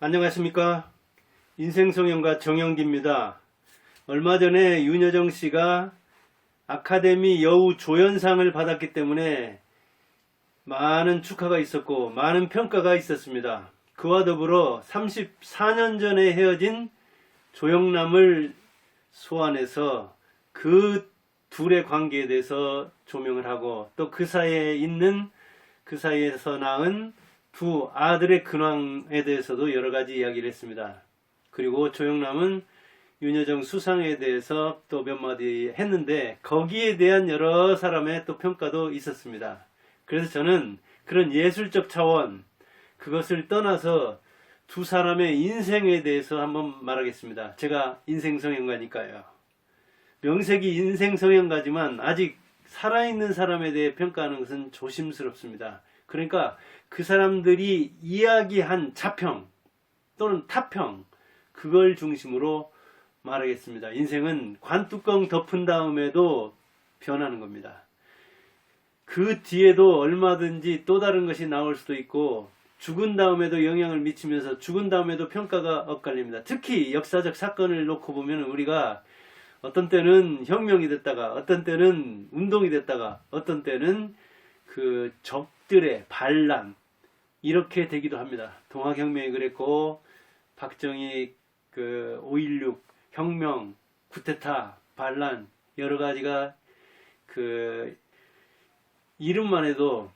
안녕하십니까. 인생성형가 정영기입니다. 얼마 전에 윤여정 씨가 아카데미 여우 조연상을 받았기 때문에 많은 축하가 있었고 많은 평가가 있었습니다. 그와 더불어 34년 전에 헤어진 조영남을 소환해서 그 둘의 관계에 대해서 조명을 하고 또 그 사이에서 낳은 두 아들의 근황에 대해서도 여러 가지 이야기를 했습니다. 그리고 조영남은 윤여정 수상에 대해서 또 몇 마디 했는데 거기에 대한 여러 사람의 또 평가도 있었습니다. 그래서 저는 그런 예술적 차원 그것을 떠나서 두 사람의 인생에 대해서 한번 말하겠습니다. 제가 인생성형가니까요. 명색이 인생성형가지만 아직 살아있는 사람에 대해 평가하는 것은 조심스럽습니다. 그러니까 그 사람들이 이야기한 자평 또는 타평 그걸 중심으로 말하겠습니다. 인생은 관뚜껑 덮은 다음에도 변하는 겁니다. 그 뒤에도 얼마든지 또 다른 것이 나올 수도 있고 죽은 다음에도 영향을 미치면서 죽은 다음에도 평가가 엇갈립니다. 특히 역사적 사건을 놓고 보면 우리가 어떤 때는 혁명이 됐다가 어떤 때는 운동이 됐다가 어떤 때는 그 적들의 반란 이렇게 되기도 합니다. 동학혁명이 그랬고 박정희 그 5.16 혁명, 쿠데타, 반란 여러 가지가 그 이름만 해도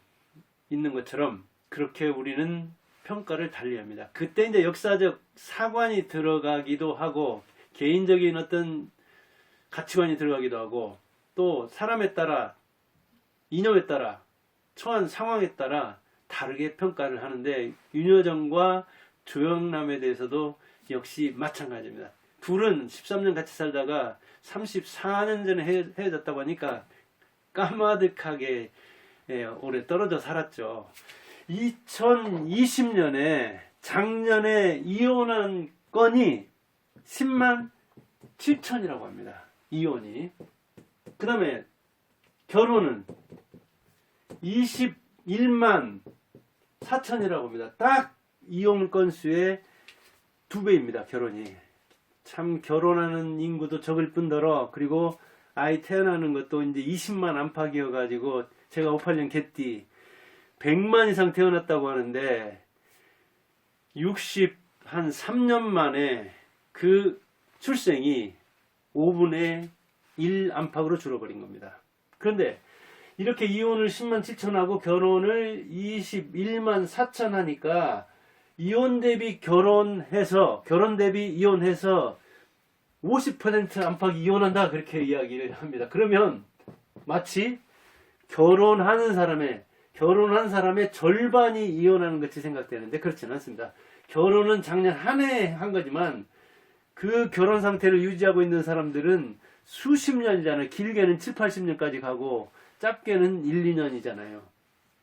있는 것처럼 그렇게 우리는 평가를 달리합니다. 그때 이제 역사적 사관이 들어가기도 하고 개인적인 어떤 가치관이 들어가기도 하고 또 사람에 따라 이념에 따라 처한 상황에 따라 다르게 평가를 하는데 윤여정과 조영남에 대해서도 역시 마찬가지입니다. 둘은 13년 같이 살다가 34년 전에 헤어졌다고 하니까 까마득하게 오래 떨어져 살았죠. 2020년에 작년에 이혼한 건이 10만 7천이라고 합니다. 이혼이. 그 다음에 결혼은 21만 4천이라고 합니다. 딱 이혼 건수의 2배입니다. 결혼이. 참 결혼하는 인구도 적을 뿐더러 그리고 아이 태어나는 것도 이제 20만 안팎이어 가지고 제가 58년 개띠 100만 이상 태어났다고 하는데 한 3년 만에 그 출생이 5분의 1 안팎으로 줄어버린 겁니다. 그런데 이렇게 이혼을 10만 7천 하고 결혼을 21만 4천 하니까 이혼 대비 결혼 대비 이혼해서 50% 안팎 이혼한다 그렇게 이야기를 합니다. 그러면 마치 결혼한 사람의 절반이 이혼하는 것이 생각되는데 그렇지는 않습니다. 결혼은 작년 한 해 한 거지만 그 결혼 상태를 유지하고 있는 사람들은 수십 년이잖아요. 길게는 7, 80년까지 가고 짧게는 1, 2년이잖아요.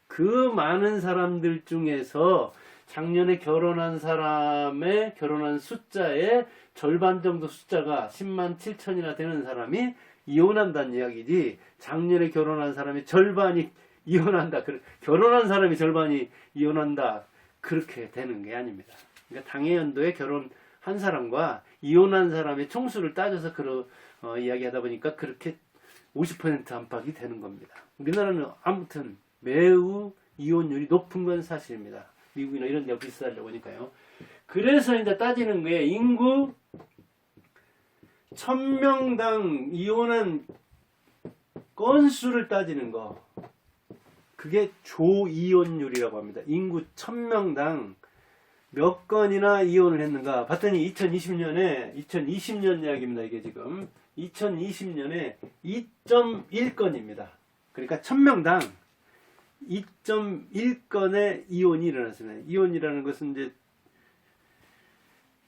그 많은 사람들 중에서 작년에 결혼한 사람의 결혼한 숫자의 절반 정도 숫자가 10만 7천이나 되는 사람이 이혼한다는 이야기지 작년에 결혼한 사람의 절반이 이혼한다. 결혼한 사람이 절반이 이혼한다. 그렇게 되는 게 아닙니다. 그러니까 당해 연도에 결혼한 사람과 이혼한 사람의 총수를 따져서 이야기하다 보니까 그렇게 50% 안팎이 되는 겁니다. 우리나라는 아무튼 매우 이혼율이 높은 건 사실입니다. 미국이나 이런 데가 비슷하려고 보니까요. 그래서 이제 따지는 거에 인구 1000명당 이혼한 건수를 따지는 거. 그게 조이혼율이라고 합니다. 인구 1000명당 몇 건이나 이혼을 했는가 봤더니 2020년 이야기입니다. 이게 지금 2020년에 2.1건입니다. 그러니까 1000명당 2.1건의 이혼이 일어났습니다. 이혼이라는 것은 이제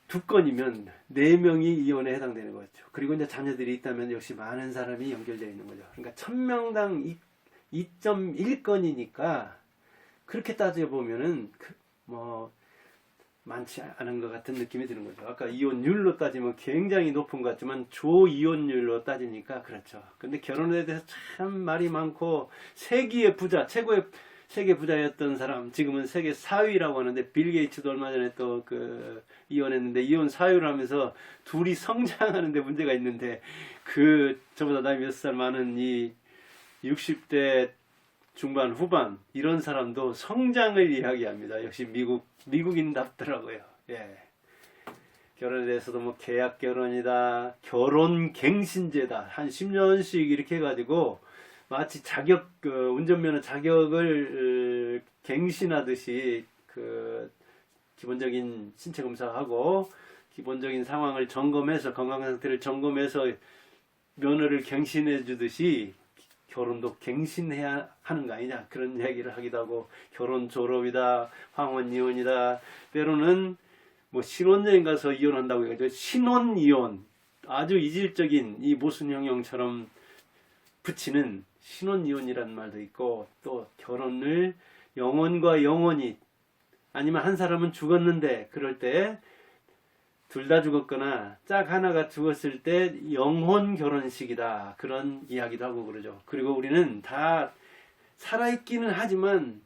2건이면 4명이 이혼에 해당되는 거죠. 그리고 이제 자녀들이 있다면 역시 많은 사람이 연결되어 있는 거죠. 그러니까 1000명당 2.1건이니까 그렇게 따져보면은 많지 않은 것 같은 느낌이 드는 거죠. 아까 이혼율로 따지면 굉장히 높은 것 같지만 조이혼율로 따지니까 그렇죠. 근데 결혼에 대해서 참 말이 많고 세기의 부자, 최고의 세계 부자였던 사람, 지금은 세계 4위라고 하는데, 빌 게이츠도 얼마 전에 또 이혼했는데, 이혼 사유를 하면서 둘이 성장하는데 문제가 있는데, 저보다 나이 몇 살 많은 이 60대 중반 후반, 이런 사람도 성장을 이야기합니다. 역시 미국인답더라고요. 예. 결혼에 대해서도 뭐 계약 결혼이다, 결혼 갱신제다, 한 10년씩 이렇게 해가지고 마치 운전면허 자격을 갱신하듯이 기본적인 신체 검사하고 기본적인 상황을 점검해서 건강 상태를 점검해서 면허를 갱신해 주듯이 결혼도 갱신해야 하는 거 아니냐, 그런 이야기를 하기도 하고, 결혼 졸업이다, 황혼 이혼이다, 때로는 뭐 신혼여행 가서 이혼한다고 해가지고 신혼 이혼, 아주 이질적인 이 모순형용처럼 붙이는 신혼 이혼이라는 말도 있고, 또 결혼을 영혼과 영혼이, 아니면 한 사람은 죽었는데 그럴 때 둘 다 죽었거나 짝 하나가 죽었을 때 영혼 결혼식이다, 그런 이야기도 하고 그러죠. 그리고 우리는 다 살아있기는 하지만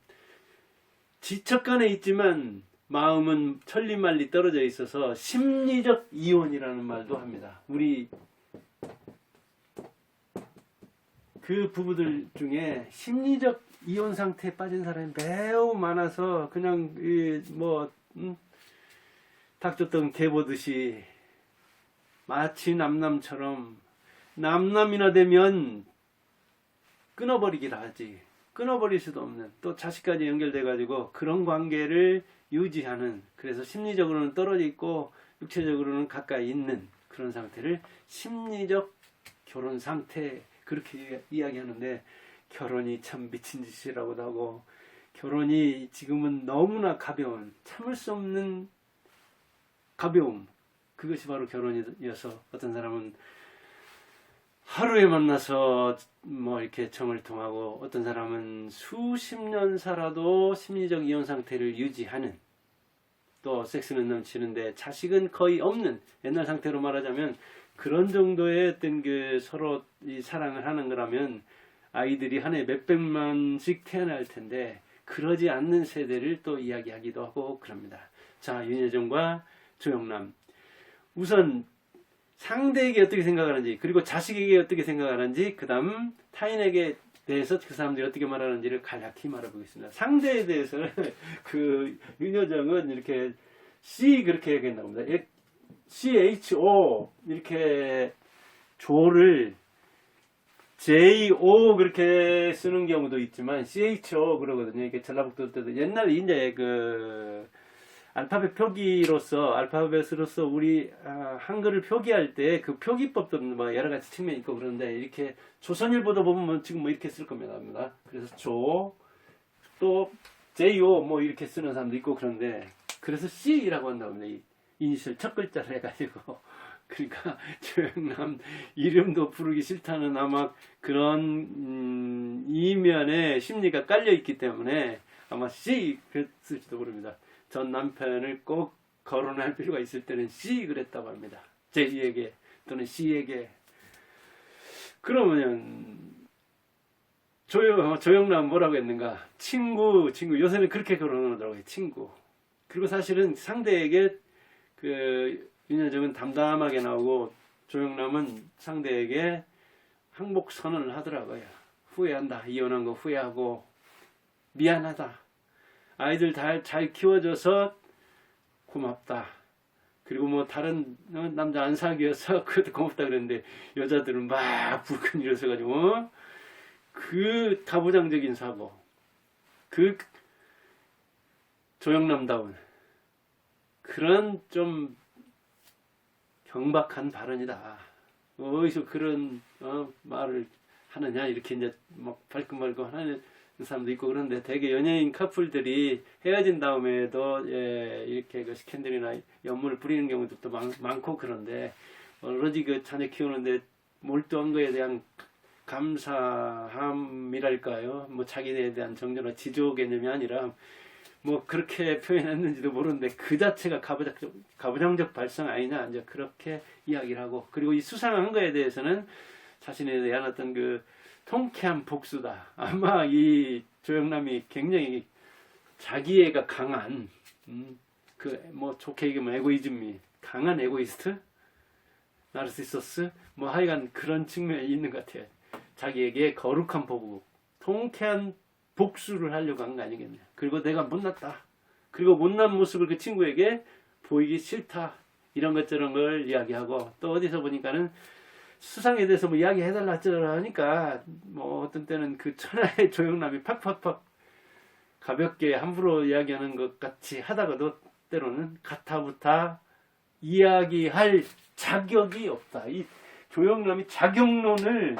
지척간에 있지만 마음은 천리말리 떨어져 있어서 심리적 이혼이라는 말도 합니다. 우리 그 부부들 중에 심리적 이혼 상태에 빠진 사람이 매우 많아서 그냥 닥쳤던 개 보듯이 마치 남남처럼, 남남이나 되면 끊어버리기라 하지, 끊어버릴 수도 없는, 또 자식까지 연결돼 가지고 그런 관계를 유지하는, 그래서 심리적으로는 떨어져 있고 육체적으로는 가까이 있는 그런 상태를 심리적 결혼 상태, 그렇게 이야기하는데, 결혼이 참 미친 짓이라고도 하고, 결혼이 지금은 너무나 가벼운, 참을 수 없는 가벼움, 그것이 바로 결혼이어서 어떤 사람은 하루에 만나서 이렇게 정을 통하고, 어떤 사람은 수십 년 살아도 심리적 이혼 상태를 유지하는, 또 섹스는 넘치는데 자식은 거의 없는, 옛날 상태로 말하자면 그런 정도의 어떤 서로 이 사랑을 하는 거라면 아이들이 한 해 몇백만씩 태어날 텐데, 그러지 않는 세대를 또 이야기하기도 하고 그럽니다. 자, 윤여정과 조영남, 우선 상대에게 어떻게 생각하는지, 그리고 자식에게 어떻게 생각하는지, 그 다음 타인에게 대해서 그 사람들이 어떻게 말하는지를 간략히 말해보겠습니다. 상대에 대해서는 윤여정은 이렇게 그렇게 얘기했나 봅니다. CHO 이렇게 조를 JO 그렇게 쓰는 경우도 있지만 CHO 그러거든요. 이게 전라북도 때도 옛날에 이제 알파벳 알파벳으로서 우리 한글을 표기할 때 그 표기법도 뭐 여러 가지 측면이 있고 그런데, 이렇게 조선일보도 보면 지금 이렇게 쓸 겁니다. 그래서 또 JO 이렇게 쓰는 사람도 있고 그런데, 그래서 C라고 한다고 합니다. 이니셜 첫 글자를 해가지고. 그러니까 조영남 이름도 부르기 싫다는 아마 그런 이면에 심리가 깔려 있기 때문에 아마 C 그랬을지도 모릅니다. 전 남편을 꼭 거론할 필요가 있을 때는 C 그랬다고 합니다. 제이에게 또는 C에게. 그러면 조영남 뭐라고 했는가? 친구. 요새는 그렇게 거론하더라고요. 친구. 그리고 사실은 상대에게 윤여정은 담담하게 나오고, 조영남은 상대에게 항복 선언을 하더라고요. 후회한다. 이혼한 거 후회하고 미안하다. 아이들 잘 키워줘서 고맙다. 그리고 다른 남자 안 사귀어서 그것도 고맙다 그랬는데, 여자들은 막 불끈 일어서가지고 그 가부장적인 사고, 그 조영남다운 그런 좀 경박한 발언이다. 어디서 그런 말을 하느냐, 이렇게 이제 막 발끈발끈 하는 사람도 있고 그런데, 대개 연예인 커플들이 헤어진 다음에도 이렇게 스캔들이나 연문을 부리는 경우도 또 많고 그런데, 오로지 자녀 키우는데 몰두한 거에 대한 감사함이랄까요? 자기네에 대한 정조나 지조 개념이 아니라 그렇게 표현했는지도 모르는데, 그 자체가 가부장적 발상 아니냐, 이제 그렇게 이야기를 하고, 그리고 이 수상한 거에 대해서는 자신에 대한 어떤 통쾌한 복수다. 아마 이 조영남이 굉장히 자기애가 강한, 뭐 좋게 얘기하면 에고이즘이 강한 에고이스트, 나르시소스, 뭐 하여간 그런 측면이 있는 것 같아요. 자기에게 거룩한 보고 통쾌한 복수를 하려고 한 거 아니겠냐. 그리고 내가 못났다. 그리고 못난 모습을 그 친구에게 보이기 싫다. 이런 것 저런 걸 이야기하고, 또 어디서 보니까는 수상에 대해서 뭐 이야기해달라 어쩌라 하니까 뭐 어떤 때는 그 천하의 조영남이 팍팍팍 가볍게 함부로 이야기하는 것 같이 하다가도 때로는 가타부타 이야기할 자격이 없다. 이 조영남이 자격론을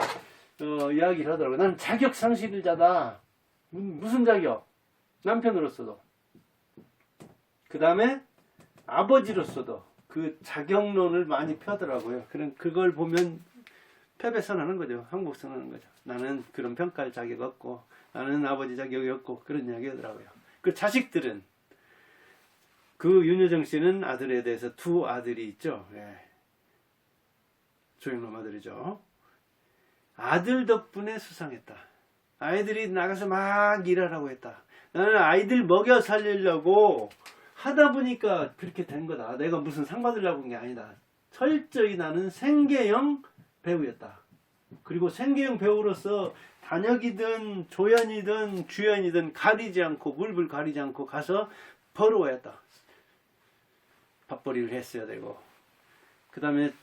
이야기를 하더라고요. 나는 자격상실자다. 무슨 자격? 남편으로서도, 그 다음에 아버지로서도 그 자격론을 많이 펴더라고요. 그걸 보면 패배선하는 거죠. 항복선하는 거죠. 나는 그런 평가할 자격 없고, 나는 아버지 자격이 없고, 그런 이야기 하더라고요. 그 자식들은, 그 윤여정 씨는 아들에 대해서 두 아들이 있죠. 예. 조영남 아들이죠. 아들 덕분에 수상했다. 아이들이 나가서 막 일하라고 했다. 나는 아이들 먹여 살리려고 하다 보니까 그렇게 된 거다. 내가 무슨 상 받으려고 한 게 아니다. 철저히 나는 생계형 배우였다. 그리고 생계형 배우로서 단역이든 조연이든 주연이든 가리지 않고, 물불 가리지 않고 가서 벌어와야 했다. 밥벌이를 했어야 되고, 그 다음에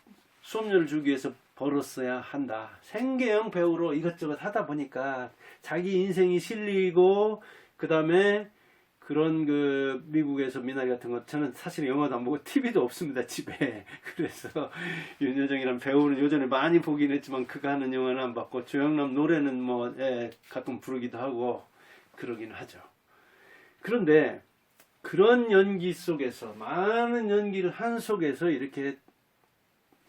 수업료를 주기 위해서 벌었어야 한다. 생계형 배우로 이것저것 하다 보니까 자기 인생이 실리고, 그 다음에 그런 그 미국에서 미나리 같은 거, 저는 사실 영화도 안 보고 TV도 없습니다, 집에. 그래서 윤여정이란 배우는 요전에 많이 보긴 했지만 그가 하는 영화는 안 봤고, 조영남 노래는 뭐 가끔 부르기도 하고 그러긴 하죠. 그런데 그런 연기 속에서, 많은 연기를 한 속에서 이렇게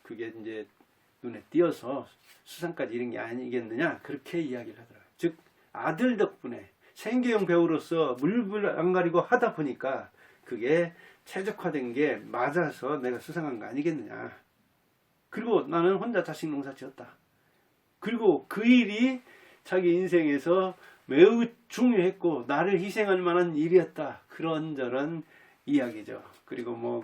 그게 이제 눈에 띄어서 수상까지 이런 게 아니겠느냐, 그렇게 이야기를 하더라고요. 즉 아들 덕분에 생계형 배우로서 물불 안 가리고 하다 보니까 그게 최적화된 게 맞아서 내가 수상한 거 아니겠느냐. 그리고 나는 혼자 자식 농사 지었다. 그리고 그 일이 자기 인생에서 매우 중요했고 나를 희생할 만한 일이었다. 그런저런 이야기죠. 그리고 뭐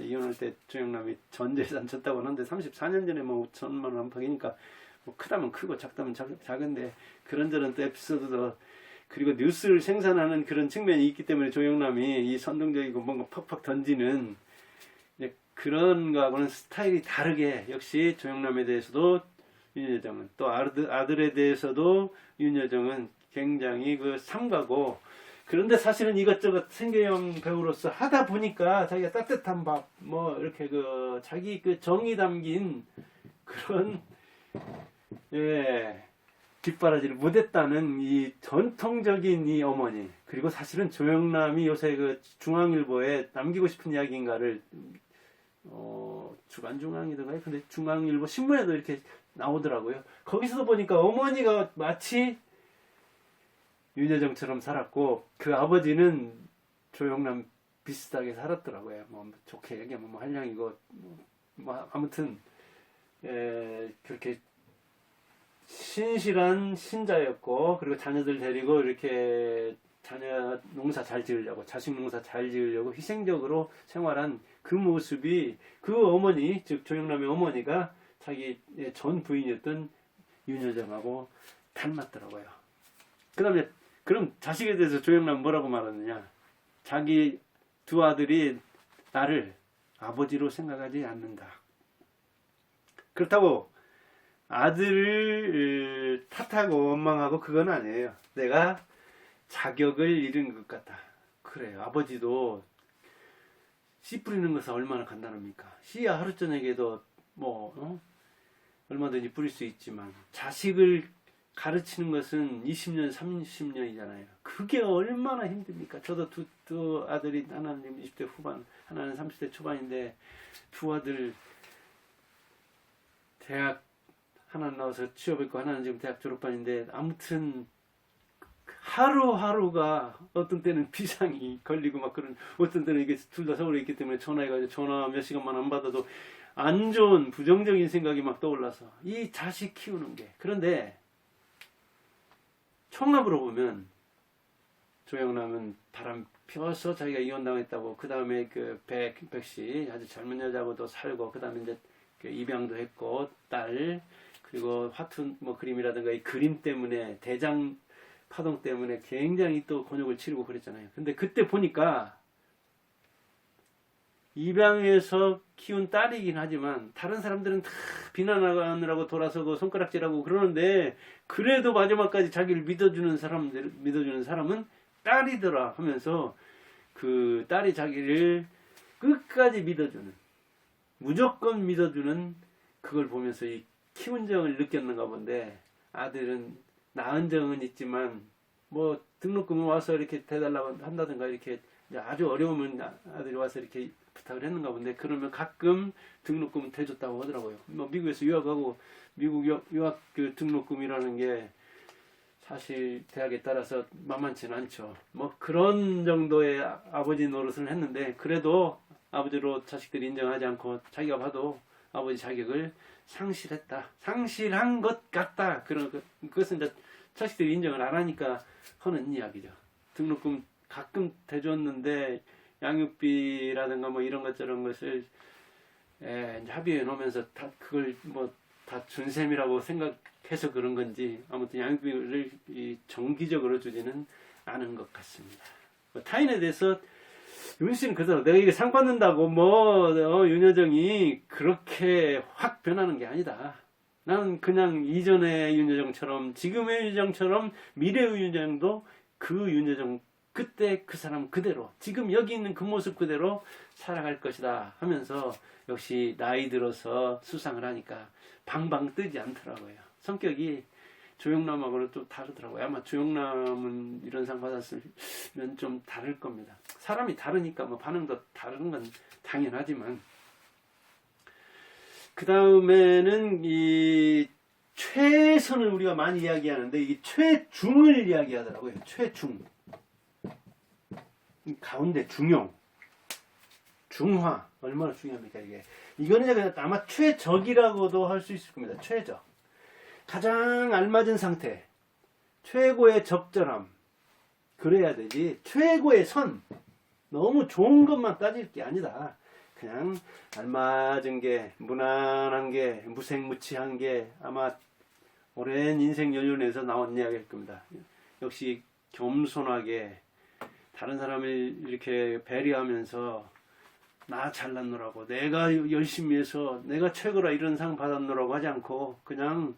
이혼할 때 조영남이 전 재산 졌다고 하는데 34년 전에 뭐 5천만 원 안팎이니까 뭐 크다면 크고 작다면 작은데, 그런저런 또 에피소드도, 그리고 뉴스를 생산하는 그런 측면이 있기 때문에 조영남이 이 선동적이고 뭔가 팍팍 던지는 그런 거하고는 스타일이 다르게, 역시 조영남에 대해서도 윤여정은, 또 아들에 대해서도 윤여정은 굉장히 삼가고, 그런데 사실은 이것저것 생계형 배우로서 하다 보니까 자기가 따뜻한 밥, 뭐 이렇게 자기 정이 담긴 그런 뒷바라지를 못했다는 이 전통적인 이 어머니, 그리고 사실은 조영남이 요새 중앙일보에 남기고 싶은 이야기인가를 주간중앙이던가요? 근데 중앙일보 신문에도 이렇게 나오더라고요. 거기서도 보니까 어머니가 마치 윤여정처럼 살았고, 그 아버지는 조영남 비슷하게 살았더라고요. 뭐 좋게 얘기하면 뭐 한량이고, 뭐 아무튼 그렇게 신실한 신자였고, 그리고 자녀들 데리고 이렇게 자녀 농사 잘 지으려고, 자식 농사 잘 지으려고 희생적으로 생활한 그 모습이, 그 어머니, 즉 조영남의 어머니가 자기 전 부인이었던 윤여정하고 닮았더라고요. 그 다음에 그럼 자식에 대해서 조영남 뭐라고 말하느냐. 자기 두 아들이 나를 아버지로 생각하지 않는다. 그렇다고 아들을 탓하고 원망하고 그건 아니에요. 내가 자격을 잃은 것 같다. 그래요. 아버지도 씨 뿌리는 것은 얼마나 간단합니까? 씨야 하루 저녁에도 얼마든지 뿌릴 수 있지만, 자식을 가르치는 것은 20년, 30년이잖아요. 그게 얼마나 힘듭니까? 저도 두 아들이, 하나는 20대 후반, 하나는 30대 초반인데, 두 아들 대학 하나는 나와서 취업했고 하나는 지금 대학 졸업반인데, 아무튼 하루하루가 어떤 때는 비상이 걸리고 막 그런, 어떤 때는 이게 둘 다 서울에 있기 때문에 전화해가지고 전화 몇 시간만 안 받아도 안 좋은 부정적인 생각이 막 떠올라서 이 자식 키우는 게. 그런데 총합으로 보면 조영남은 바람 피워서 자기가 이혼당했다고. 그 다음에 그 백씨 아주 젊은 여자하고도 살고, 그 다음에 이제 그 입양도 했고, 딸, 그리고 화투 뭐 그림이라든가 이 그림 때문에, 대장 파동 때문에 굉장히 또 곤욕을 치르고 그랬잖아요. 근데 그때 보니까 입양해서 키운 딸이긴 하지만 다른 사람들은 다 비난하느라고 돌아서고 손가락질하고 그러는데, 그래도 마지막까지 자기를 믿어주는 사람은 딸이더라 하면서 그 딸이 자기를 끝까지 믿어주는, 무조건 믿어주는, 그걸 보면서 이 키운 정을 느꼈는가 본데, 아들은 낳은 정은 있지만 뭐 등록금을 와서 이렇게 대달라고 한다든가, 이렇게 아주 어려우면 아들이 와서 이렇게 부탁을 했는가 본데, 그러면 가끔 등록금을 대줬다고 하더라고요. 뭐 미국에서 유학하고, 미국 유학 그 등록금이라는 게 사실 대학에 따라서 만만치는 않죠. 뭐 그런 정도의 아버지 노릇을 했는데, 그래도 아버지로 자식들이 인정하지 않고 자기가 봐도 아버지 자격을 상실한 것 같다. 그것은 이제 자식들이 인정을 안 하니까 하는 이야기죠. 등록금 가끔 대줬는데 양육비라든가 뭐 이런 것 저런 것을 이제 합의해 놓으면서 다 그걸 뭐 다 준 셈이라고 생각해서 그런 건지, 아무튼 양육비를 정기적으로 주지는 않은 것 같습니다. 뭐 타인에 대해서 윤 씨는 그대로 내가 이게 상 받는다고 윤여정이 그렇게 확 변하는 게 아니다. 나는 그냥 이전의 윤여정처럼, 지금의 윤여정처럼, 미래의 윤여정도 그 윤여정, 그때 그 사람 그대로, 지금 여기 있는 그 모습 그대로 살아갈 것이다 하면서, 역시 나이 들어서 수상을 하니까 방방 뜨지 않더라고요. 성격이 조영남하고는 또 다르더라고요. 아마 조영남은 이런 상 받았으면 좀 다를 겁니다. 사람이 다르니까 뭐 반응도 다른 건 당연하지만. 그 다음에는 이 최선을 우리가 많이 이야기하는데, 이 최중을 이야기하더라고요. 최중. 가운데 중용. 중화. 얼마나 중요합니까, 이게. 이거는 이제 아마 최적이라고도 할 수 있을 겁니다. 최적. 가장 알맞은 상태. 최고의 적절함. 그래야 되지. 최고의 선. 너무 좋은 것만 따질 게 아니다. 그냥 알맞은 게, 무난한 게, 무색무취한 게 아마 오랜 인생 연륜에서 나온 이야기일 겁니다. 역시 겸손하게 다른 사람을 이렇게 배려하면서 나 잘났노라고, 내가 열심히 해서 내가 최고라 이런 상 받았노라고 하지 않고, 그냥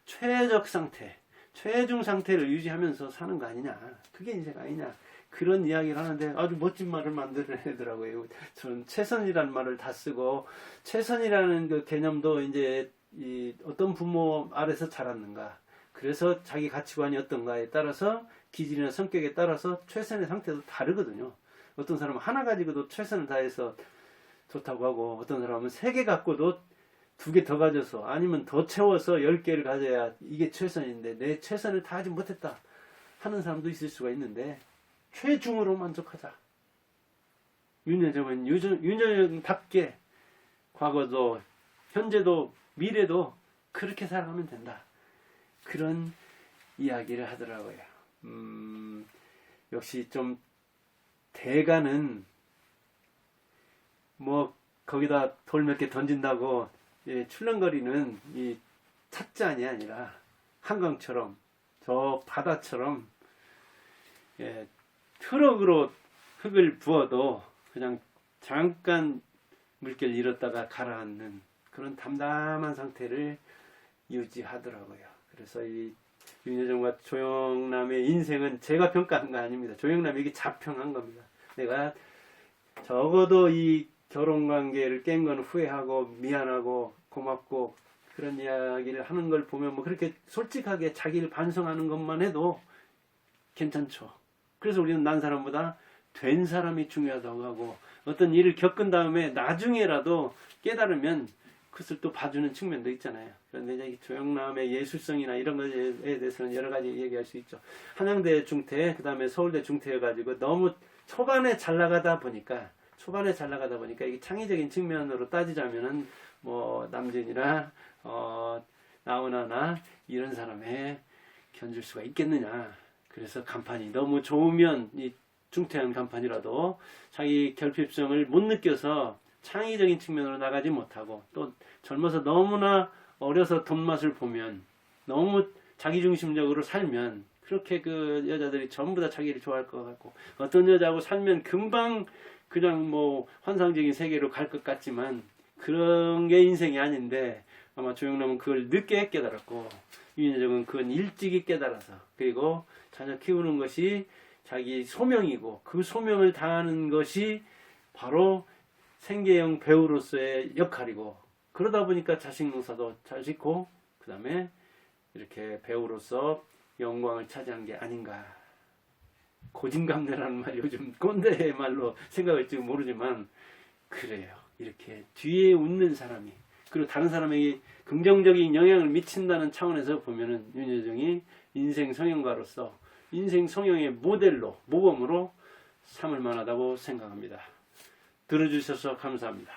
최적 상태, 최중 상태를 유지하면서 사는 거 아니냐. 그게 인생 아니냐. 그런 이야기를 하는데 아주 멋진 말을 만들어내더라고요. 저는 최선이라는 말을 다 쓰고, 최선이라는 그 개념도 이제 이 어떤 부모 아래서 자랐는가, 그래서 자기 가치관이 어떤가에 따라서, 기질이나 성격에 따라서 최선의 상태도 다르거든요. 어떤 사람은 하나 가지고도 최선을 다해서 좋다고 하고, 어떤 사람은 3개 갖고도 2개 더 가져서, 아니면 더 채워서 10개를 가져야 이게 최선인데 내 최선을 다하지 못했다 하는 사람도 있을 수가 있는데, 최중으로 만족하자. 윤여정은 윤여정답게 과거도 현재도 미래도 그렇게 살아가면 된다. 그런 이야기를 하더라고요. 역시 좀 대가는 뭐 거기다 돌 몇 개 던진다고 출렁거리는 이 찻잔이 아니라 한강처럼, 저 바다처럼 트럭으로 흙을 부어도 그냥 잠깐 물결 잃었다가 가라앉는 그런 담담한 상태를 유지하더라고요. 그래서 이 윤여정과 조영남의 인생은 제가 평가한 거 아닙니다. 조영남에게 자평한 겁니다. 내가 적어도 이 결혼관계를 깬 건 후회하고 미안하고 고맙고 그런 이야기를 하는 걸 보면 뭐 그렇게 솔직하게 자기를 반성하는 것만 해도 괜찮죠. 그래서 우리는 난 사람보다 된 사람이 중요하다고 하고, 어떤 일을 겪은 다음에 나중에라도 깨달으면 그것을 또 봐주는 측면도 있잖아요. 그런데 이제 조영남의 예술성이나 이런 것에 대해서는 여러 가지 얘기할 수 있죠. 한양대 중퇴, 그 다음에 서울대 중퇴여가지고 너무 초반에 잘 나가다 보니까 이게 창의적인 측면으로 따지자면은 뭐 남진이나 나훈아나 이런 사람에 견줄 수가 있겠느냐. 그래서 간판이 너무 좋으면 이 중퇴한 간판이라도 자기 결핍성을 못 느껴서 창의적인 측면으로 나가지 못하고 또 젊어서 너무나 어려서 돈 맛을 보면 너무 자기중심적으로 살면 그렇게 그 여자들이 전부 다 자기를 좋아할 것 같고 어떤 여자하고 살면 금방 그냥 뭐 환상적인 세계로 갈 것 같지만 그런 게 인생이 아닌데 아마 조영남은 그걸 늦게 깨달았고 윤여정은 그건 일찍이 깨달아서 그리고 자녀 키우는 것이 자기 소명이고 그 소명을 다하는 것이 바로 생계형 배우로서의 역할이고 그러다 보니까 자식 농사도 잘 짓고 그 다음에 이렇게 배우로서 영광을 차지한 게 아닌가. 고진감래라는 말이 요즘 꼰대의 말로 생각할지 모르지만 그래요. 이렇게 뒤에 웃는 사람이 그리고 다른 사람에게 긍정적인 영향을 미친다는 차원에서 보면은 윤여정이 인생 성형가로서 인생 성형의 모델로 모범으로 삼을 만하다고 생각합니다. 들어주셔서 감사합니다.